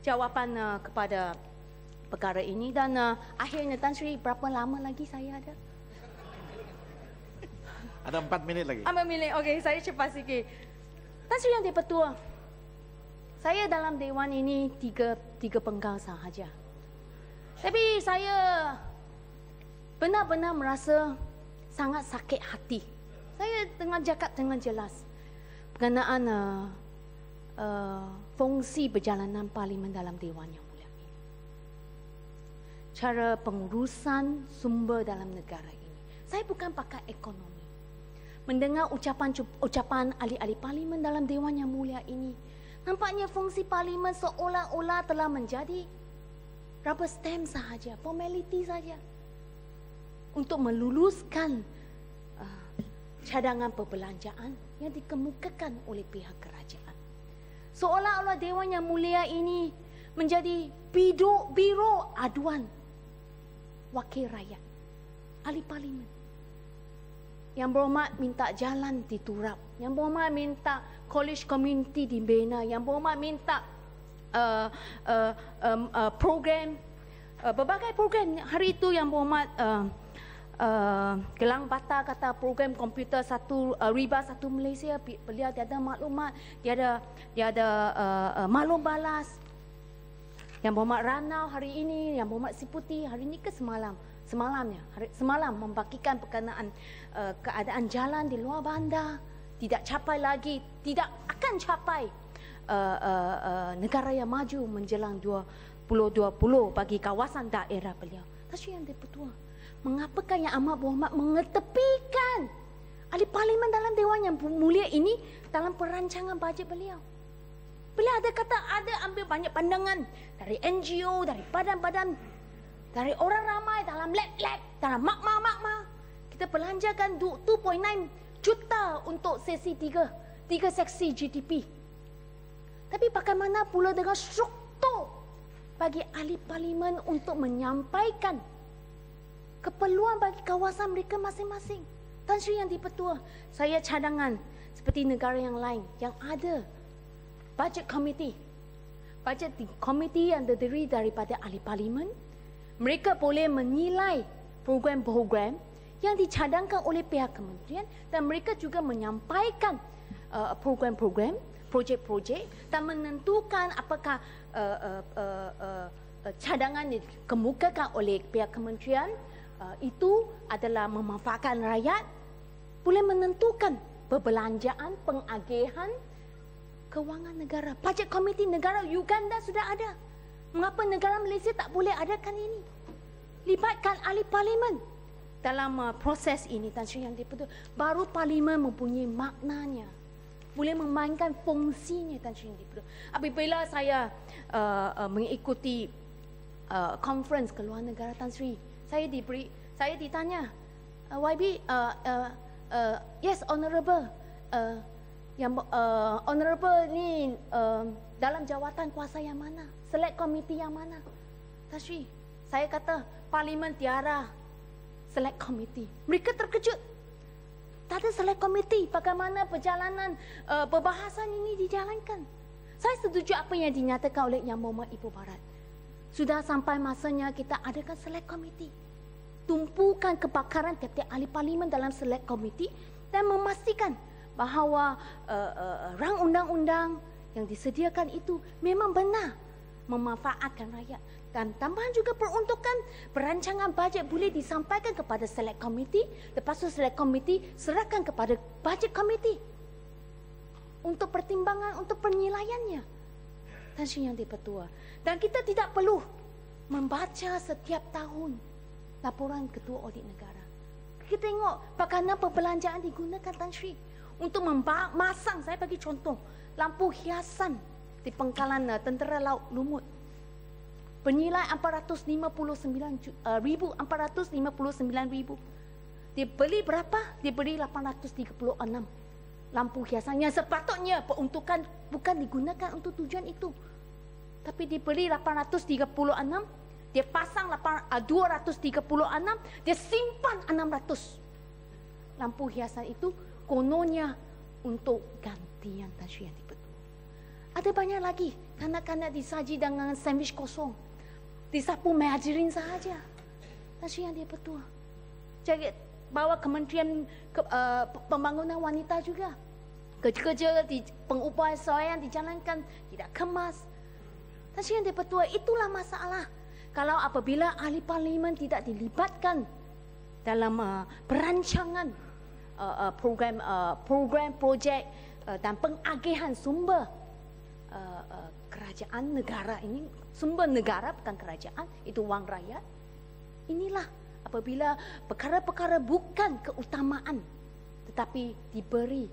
jawapan kepada perkara ini. Dan akhirnya Tan Sri, berapa lama lagi saya ada? Ada 4 minit lagi. 4 minit, okey, saya cepat sikit. Tan Sri Yang di-Pertua, saya dalam Dewan ini tiga penggal sahaja. Tapi saya benar-benar merasa sangat sakit hati. Saya tengah cakap dengan jelas berkenaan fungsi perjalanan Parlimen dalam Dewan Yang Mulia ini. Cara pengurusan sumber dalam negara ini. Saya bukan pakar ekonomi. Mendengar ucapan ahli-ahli Parlimen dalam Dewan Yang Mulia ini, nampaknya fungsi Parlimen seolah-olah telah menjadi rubber stamp sahaja, formality saja untuk meluluskan cadangan perbelanjaan yang dikemukakan oleh pihak kerajaan. Seolah-olah Dewan Yang Mulia ini menjadi biro aduan wakil rakyat, ahli Parlimen. Yang berhormat minta jalan diturap, yang berhormat minta college community dibina, yang berhormat minta program, berbagai program. Hari itu yang berhormat Gelang Bata kata program komputer riba satu Malaysia, beliau tiada maklumat, dia ada maklum balas. Yang berhormat Ranau hari ini, yang berhormat Siputi hari ini ke semalam membagikan berkenaan keadaan jalan di luar bandar tidak capai lagi, tidak akan capai negara yang maju menjelang 2020 bagi kawasan daerah beliau. Tapi yang di-Pertua, mengapakah Yang Amat Berhormat mengetepikan ahli Parlimen dalam Dewan Yang Mulia ini dalam perancangan bajet beliau? Beliau ada ambil banyak pandangan dari NGO, dari badan-badan, dari orang ramai dalam lab-lab, dalam makma. Kita belanjakan 2.9 juta untuk sesi 3 seksi GDP. Tapi bagaimana pula dengan struktur bagi ahli Parlimen untuk menyampaikan keperluan bagi kawasan mereka masing-masing? Tan Sri Yang di-Pertua, saya cadangan seperti negara yang lain yang ada budget committee. Budget committee yang terdiri daripada ahli Parlimen. Mereka boleh menilai program-program yang dicadangkan oleh pihak kementerian dan mereka juga menyampaikan program-program, projek-projek dan menentukan apakah cadangan yang dikemukakan oleh pihak kementerian itu adalah memanfaatkan rakyat, boleh menentukan perbelanjaan, pengagihan kewangan negara. Budget komiti negara Uganda sudah ada. Mengapa negara Malaysia tak boleh adakan ini? Libatkan ahli Parlimen dalam proses ini, Tan Sri Yang di-Pertua. Baru Parlimen mempunyai maknanya, boleh memainkan fungsinya, Tan Sri Yang di-Pertua. Apabila saya mengikuti conference ke luar negara, Tan Sri, saya ditanya, YB, yes honourable, yang honourable ni dalam jawatan kuasa yang mana? Select komiti yang mana? Tan Sri, saya kata Parlimen tiada select komiti. Mereka terkejut. Tak ada select komiti. Bagaimana perjalanan perbahasan ini dijalankan? Saya setuju apa yang dinyatakan oleh Yang Berhormat Ibu Barat. Sudah sampai masanya kita adakan select komiti. Tumpukan kebakaran tiap-tiap ahli Parlimen dalam select komiti dan memastikan bahawa rang undang-undang yang disediakan itu memang benar memanfaatkan rakyat. Dan tambahan juga peruntukan perancangan bajet boleh disampaikan kepada select committee, lepas tu select committee serahkan kepada budget committee untuk pertimbangan, untuk penilaiannya. Tan Sri Yang di-Pertua. Dan kita tidak perlu membaca setiap tahun laporan Ketua Audit Negara. Kita tengok bagaimana perbelanjaan digunakan, Tan Sri, untuk memasang, saya bagi contoh, lampu hiasan di pangkalan Tentera Laut Lumut. Bernilai 459,000. Dia beli berapa? Dia beli 836 lampu hiasan yang sepatutnya peruntukan bukan digunakan untuk tujuan itu. Tapi dibeli 836, dia pasang 236, dia simpan 600 lampu hiasan itu kononnya untuk gantian Tan Sri Yang di-Pertua. Ada banyak lagi kanak-kanak disaji dengan sandwich kosong. Disapu margarin sahaja. Tapi yang dia betul. Jadi bawa Kementerian Pembangunan Wanita juga. Kerja-kerja di pengupayasawan dijalankan tidak kemas. Tapi yang dia betul, itulah masalah. Kalau apabila ahli parlimen tidak dilibatkan dalam perancangan program, projek dan pengagihan sumber kerajaan negara ini, sumber negara bukan kerajaan, itu wang rakyat. Inilah apabila perkara-perkara bukan keutamaan tetapi diberi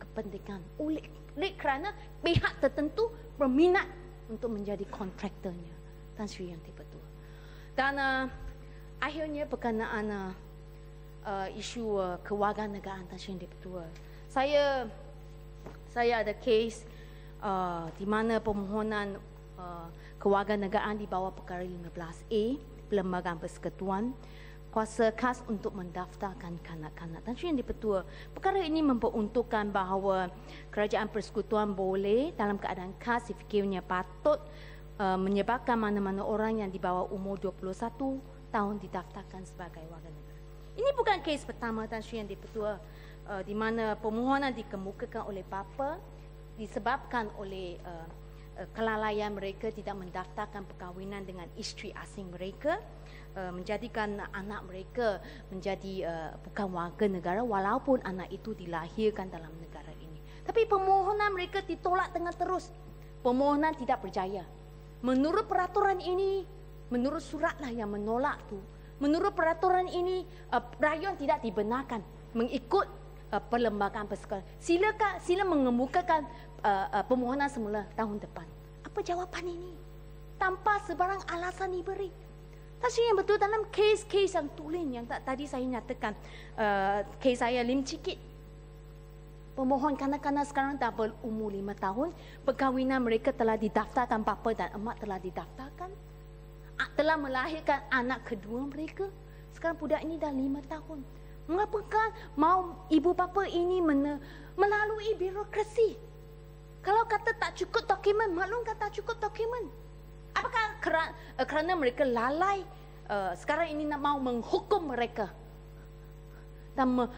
kepentingan oleh kerana pihak tertentu berminat untuk menjadi kontraktornya. Tan Sri Yang betul. Dan akhirnya berkenaan isu kewarganegaraan Tan Sri Yang betul. Saya ada kes di mana permohonan kewarganegaraan di bawah perkara 15A Perlembagaan Persekutuan kuasa khas untuk mendaftarkan kanak-kanak. Dan yang dipertua, perkara ini memperuntukkan bahawa kerajaan persekutuan boleh dalam keadaan khas difikirnya patut menyebabkan mana-mana orang yang di bawah umur 21 tahun didaftarkan sebagai warga negara. Ini bukan kes pertama Tan Sri Yang dipertua di mana permohonan dikemukakan oleh bapa disebabkan oleh kelalaian mereka tidak mendaftarkan perkahwinan dengan isteri asing mereka, menjadikan anak mereka menjadi bukan warga negara walaupun anak itu dilahirkan dalam negara ini. Tapi permohonan mereka ditolak dengan terus. Permohonan tidak berjaya. Menurut peraturan ini, menurut suratlah yang menolak tu, menurut peraturan ini rayuan tidak dibenarkan mengikut Perlembagaan Persekutuan. Sila mengemukakan permohonan semula tahun depan. Apa jawapan ini? Tanpa sebarang alasan diberi. Tapi yang betul dalam kes-kes yang tulen yang tadi saya nyatakan, kes saya Lim Cikit. Pemohon kanak-kanak sekarang dah berumur 5 tahun. Perkahwinan mereka telah didaftarkan, bapa dan emak telah didaftarkan. Telah melahirkan anak kedua mereka. Sekarang budak ini dah 5 tahun. Mengapakah mau ibu bapa ini melalui birokrasi? Kalau kata tak cukup dokumen, maklum kata cukup dokumen. Apakah kerana mereka lalai sekarang ini nak mau menghukum mereka dan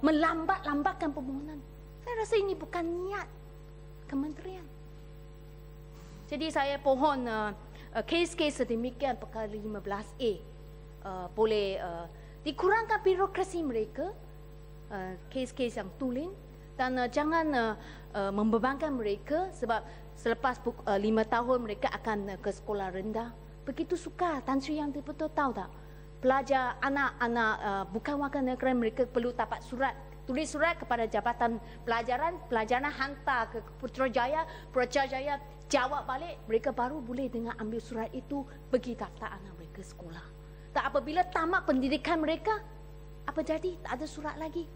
melambatkan permohonan? Saya rasa ini bukan niat kementerian. Jadi saya pohon kes-kes sedemikian perkara 15A boleh dikurangkan birokrasi mereka, kes-kes yang tulen, dan jangan membebankan mereka sebab selepas 5 tahun mereka akan ke sekolah rendah. Begitu sukar. Tan Sri Yang betul tahu tak? Pelajar anak-anak bukan warga negara mereka perlu dapat surat, tulis surat kepada Jabatan Pelajaran hantar ke Putrajaya jawab balik, mereka baru boleh dengan ambil surat itu pergi daftar anak mereka sekolah. Tak apabila tamat pendidikan mereka, apa jadi? Tak ada surat lagi.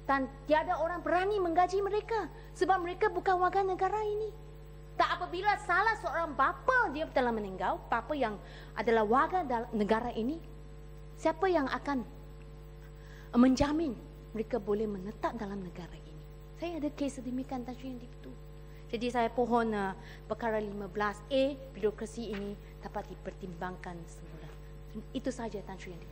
Dan tiada orang berani menggaji mereka sebab mereka bukan warga negara ini. Tak apabila salah seorang bapa dia telah meninggal, bapa yang adalah warga negara ini, siapa yang akan menjamin mereka boleh menetap dalam negara ini? Saya ada kes sedemikian Tan Sri Yang itu. Jadi saya pohon perkara 15A birokrasi ini dapat dipertimbangkan semula. Itu saja Tan Sri Yang.